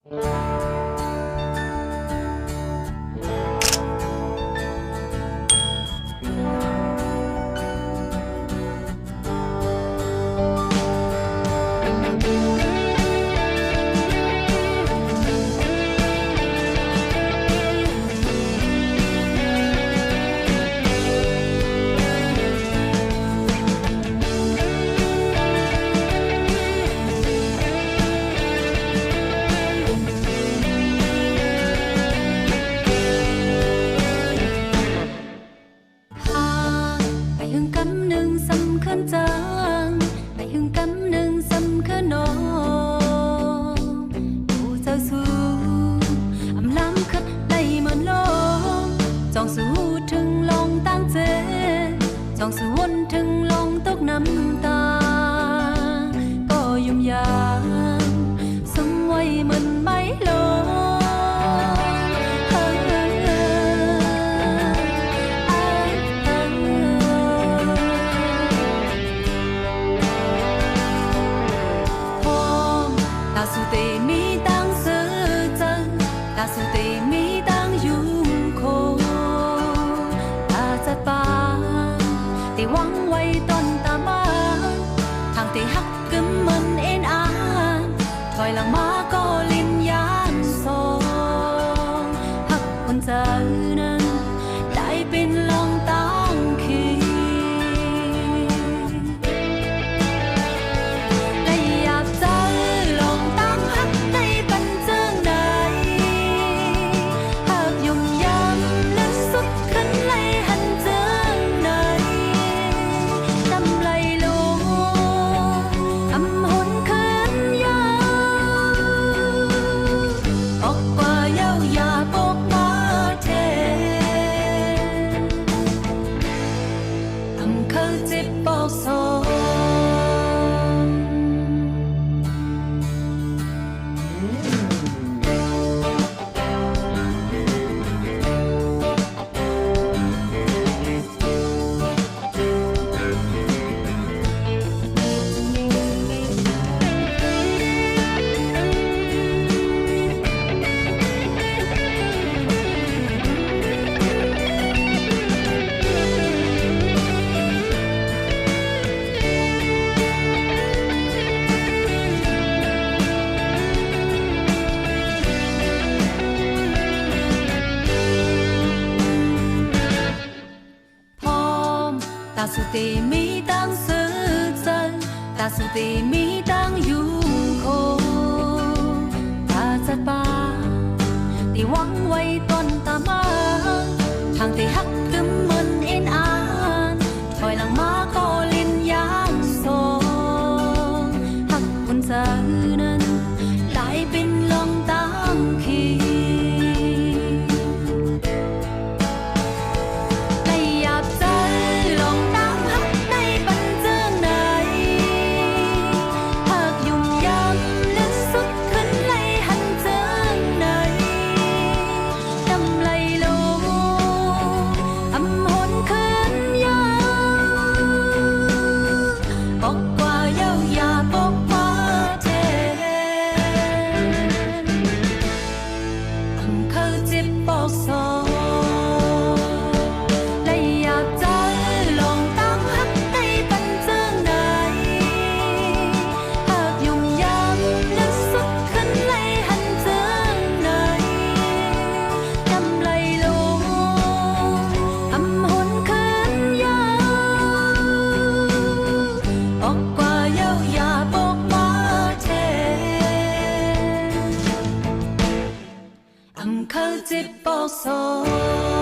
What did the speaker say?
จ้องสวนถึงลงตกน้ำตาก็ยุ่งยากสมไว้มันไม่ลงta su tê mi tăng sơ chân ta su tê mi tăng dung khô ta chặt ba tê quăng quay toàn ta ba thằng tê hắc cấm mình en anถอยหลังมาก็ลิ้นยานสองหักคนเจอนั้นได้เป็นลองตั้งคีได้อยากเจอลองตั้งหักในปันเจิงใดหากยุ่งยำและสุดขึ้นไหลหันเจิงใดน้ำไหลลงอำหนคืนยาวออกกว่าเย้ายาปกมาเทอำเคยเจ็บปอกซta su tê mi tăng sơ chân ta su tê mi tăng dung khô ta chặt ba tê quăng quay toàn ta ma thằng tê hắc cấm mình en anถอยหลังมาก็ลิ้นยานสองหักคนเจอนั้นได้เป็นลองตั้งคีได้อยากเจอลองตั้งหักในปันเจิงใดหากยุ่งยำและสุดขึ้นไหลหันเจิงใดน้ำไหลลงอำหนคืนยาวออกกว่าเย้ายาปกมาเทอำเคยเจ็บปอกซองและอยากเจอลองตั้งหักในปันเจิงใดหากยุ่งยำและสุดขึ้นไหลหันเจิงใดน้ำไหลลงอำหนคืนยาวออกกว่าเย้ายาปกมาเทอำเคยเจ็บปอกซอง